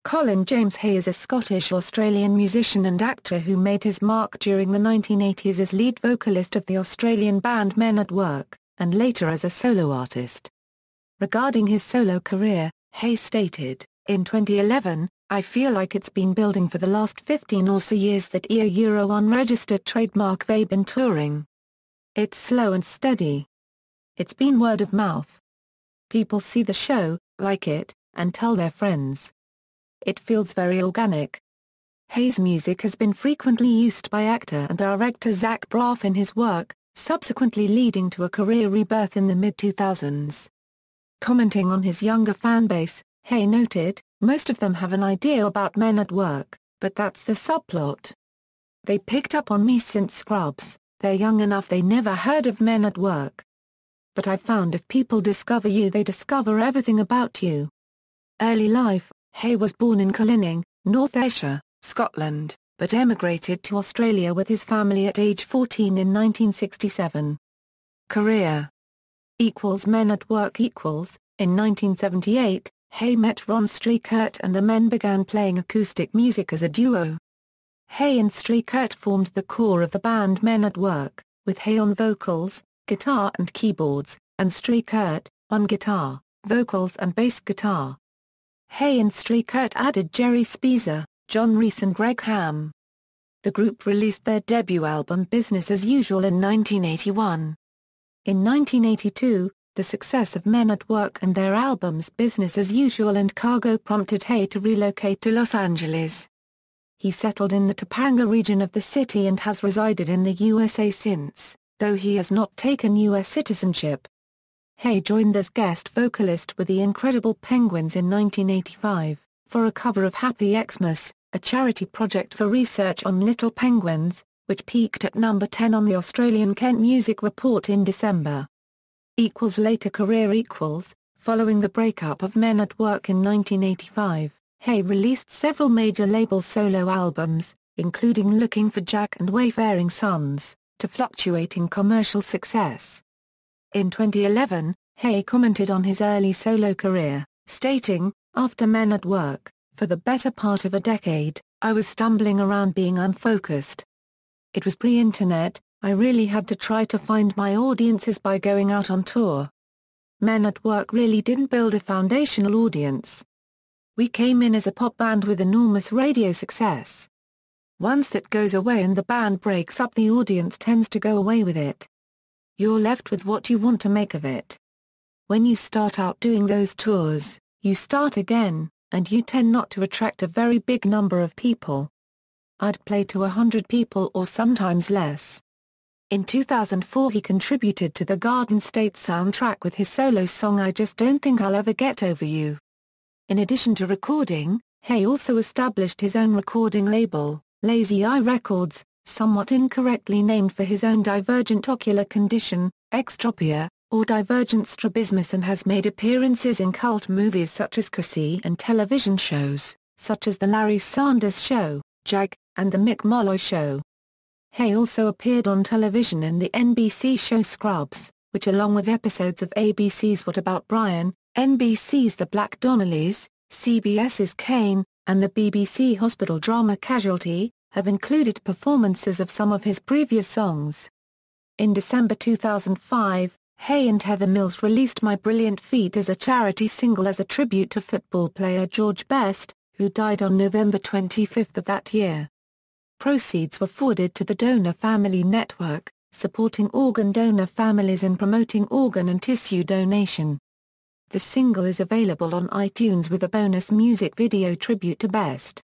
Colin James Hay is a Scottish-Australian musician and actor who made his mark during the 1980s as lead vocalist of the Australian band Men at Work, and later as a solo artist. Regarding his solo career, Hay stated, "In 2011, I feel like it's been building for the last 15 or so years. That Euro unregistered trademark they've been touring. It's slow and steady. It's been word of mouth. People see the show, like it, and tell their friends. It feels very organic." Hay's music has been frequently used by actor and director Zach Braff in his work, subsequently leading to a career rebirth in the mid-2000s. Commenting on his younger fanbase, Hay noted, "Most of them have an idea about Men at Work, but that's the subplot. They picked up on me since Scrubs. They're young enough they never heard of Men at Work. But I found if people discover you they discover everything about you." Early life: Hay was born in Colin, North Ayrshire, Scotland, but emigrated to Australia with his family at age 14 in 1967. Career Men at Work In 1978, Hay met Ron Streikert and the men began playing acoustic music as a duo. Hay and Streikert formed the core of the band Men at Work, with Hay on vocals, guitar and keyboards, and Streikert on guitar, vocals and bass guitar. Hay and Streikert added Jerry Spiezar, John Reese and Greg Ham. The group released their debut album Business as Usual in 1981. In 1982, the success of Men at Work and their albums Business as Usual and Cargo prompted Hay to relocate to Los Angeles. He settled in the Topanga region of the city and has resided in the USA since, though he has not taken U.S. citizenship. Hay joined as guest vocalist with the Incredible Penguins in 1985, for a cover of Happy Xmas, a charity project for research on little penguins, which peaked at number 10 on the Australian Kent Music Report in December. Later career Following the breakup of Men at Work in 1985, Hay released several major label solo albums, including Looking for Jack and Wayfaring Sons, to fluctuating commercial success. In 2011, Hay commented on his early solo career, stating, "After Men at Work, for the better part of a decade, I was stumbling around being unfocused. It was pre-internet, I really had to try to find my audiences by going out on tour. Men at Work really didn't build a foundational audience. We came in as a pop band with enormous radio success. Once that goes away and the band breaks up, the audience tends to go away with it. You're left with what you want to make of it. When you start out doing those tours, you start again, and you tend not to attract a very big number of people. I'd play to 100 people or sometimes less." In 2004 he contributed to the Garden State soundtrack with his solo song I Just Don't Think I'll Ever Get Over You. In addition to recording, Hay also established his own recording label, Lazy Eye Records, somewhat incorrectly named for his own divergent ocular condition, extropia, or divergent strabismus, and has made appearances in cult movies such as Cassie and television shows, such as The Larry Sanders Show, Jag, and The Mick Molloy Show. Hay also appeared on television in the NBC show Scrubs, which along with episodes of ABC's What About Brian, NBC's The Black Donnellys, CBS's Kane, and the BBC hospital drama Casualty, have included performances of some of his previous songs. In December 2005, Hay and Heather Mills released My Brilliant Feet as a charity single as a tribute to football player George Best, who died on November 25 of that year. Proceeds were forwarded to the Donor Family Network, supporting organ donor families and promoting organ and tissue donation. The single is available on iTunes with a bonus music video tribute to Best.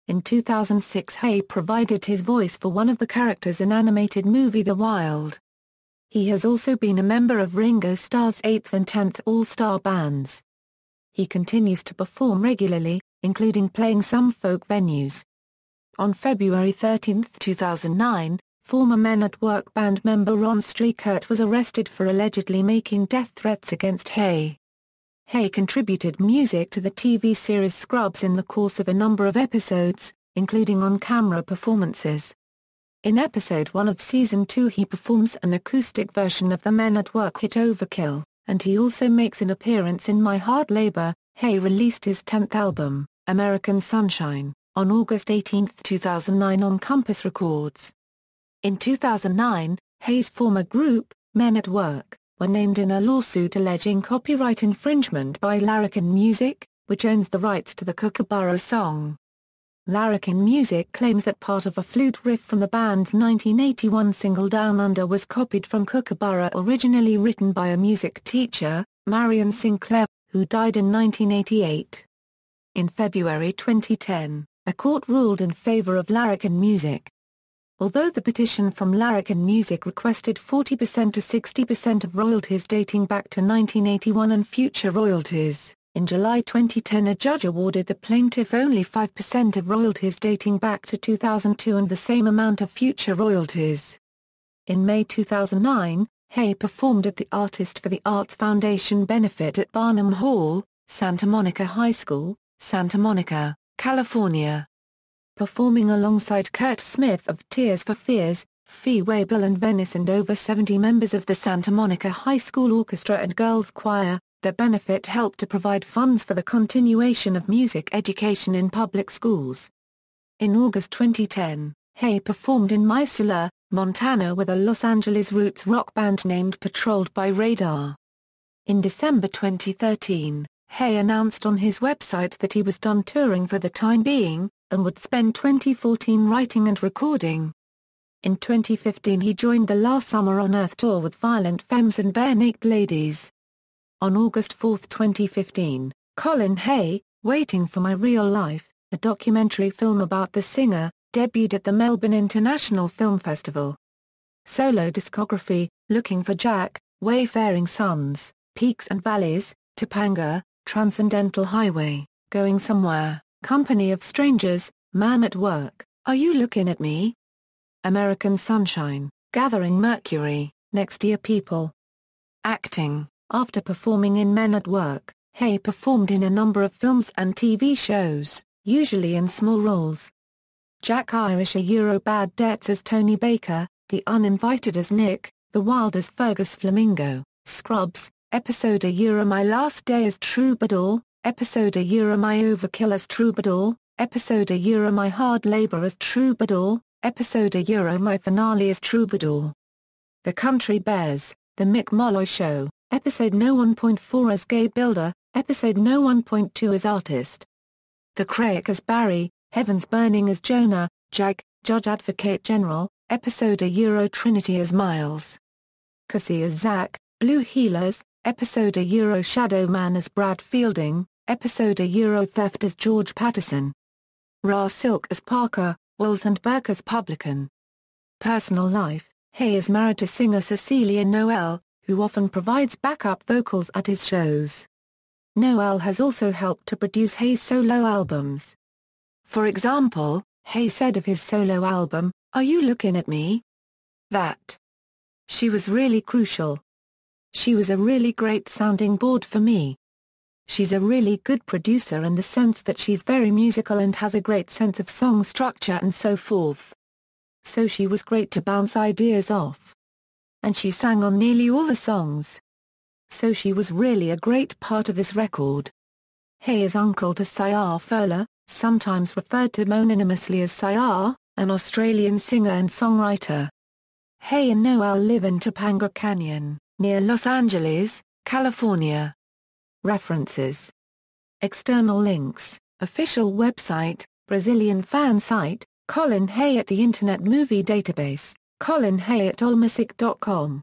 In 2006 Hay provided his voice for one of the characters in animated movie The Wild. He has also been a member of Ringo Starr's 8th and 10th All-Star bands. He continues to perform regularly, including playing some folk venues. On February 13, 2009, former Men at Work band member Ron Streikert was arrested for allegedly making death threats against Hay. Hay contributed music to the TV series Scrubs in the course of a number of episodes, including on-camera performances. In episode 1 of season 2 he performs an acoustic version of the Men at Work hit Overkill, and he also makes an appearance in My Hard Labor. Hay released his 10th album, American Sunshine, on August 18, 2009 on Compass Records. In 2009, Hay's former group, Men at Work, were named in a lawsuit alleging copyright infringement by Larrikin Music, which owns the rights to the Kookaburra song. Larrikin Music claims that part of a flute riff from the band's 1981 single Down Under was copied from Kookaburra, originally written by a music teacher, Marion Sinclair, who died in 1988. In February 2010, a court ruled in favor of Larrikin Music. Although the petition from Larrikin Music requested 40% to 60% of royalties dating back to 1981 and future royalties, in July 2010 a judge awarded the plaintiff only 5% of royalties dating back to 2002 and the same amount of future royalties. In May 2009, Hay performed at the Artist for the Arts Foundation benefit at Barnum Hall, Santa Monica High School, Santa Monica, California. Performing alongside Kurt Smith of Tears for Fears, Fee Waybill and Venice and over 70 members of the Santa Monica High School Orchestra and Girls Choir, the benefit helped to provide funds for the continuation of music education in public schools. In August 2010, Hay performed in Missoula, Montana with a Los Angeles roots rock band named Patrolled by Radar. In December 2013, Hay announced on his website that he was done touring for the time being, and would spend 2014 writing and recording. In 2015 he joined the Last Summer on Earth tour with Violent Femmes and Bare Naked Ladies. On August 4, 2015, Colin Hay, Waiting for My Real Life, a documentary film about the singer, debuted at the Melbourne International Film Festival. Solo discography, Looking for Jack, Wayfaring Sons, Peaks and Valleys, Topanga, Transcendental Highway, Going Somewhere, Company of Strangers, Man at Work, Are You Looking at Me? American Sunshine, Gathering Mercury, Next Year People. Acting. After performing in Men at Work, Hay performed in a number of films and TV shows, usually in small roles. Jack Irish a Bad Debts as Tony Baker, The Uninvited as Nick, The Wild as Fergus Flamingo, Scrubs, episode a My Last Day as Troubadour, episode a My Overkill as Troubadour, episode a My Hard Labor as Troubadour, episode a My Finale as Troubadour. The Country Bears, The Mick Molloy Show, episode No 1.4 as Gay Builder, episode No 1.2 as Artist. The Craik as Barry, Heavens Burning as Jonah, Jag, Judge Advocate General, episode a Trinity as Miles. Cassie as Zach, Blue Healers, episode a Shadow Man as Brad Fielding, episode a Theft as George Patterson. Ra Silk as Parker, Wills and Burke as Publican. Personal life, Hay is married to singer Cecilia Noel, who often provides backup vocals at his shows. Noel has also helped to produce Hay's solo albums. For example, Hay said of his solo album, Are You Looking at Me? That she was really crucial. She was a really great sounding board for me. She's a really good producer in the sense that she's very musical and has a great sense of song structure and so forth. So she was great to bounce ideas off. And she sang on nearly all the songs. So she was really a great part of this record. Hay is uncle to Sayar Furler, sometimes referred to mononymously as Sayar, an Australian singer and songwriter. Hay and Noel live in Topanga Canyon, near Los Angeles, California. References. External links, official website, Brazilian fan site, Colin Hay at the Internet Movie Database, Colin Hay at allmusic.com.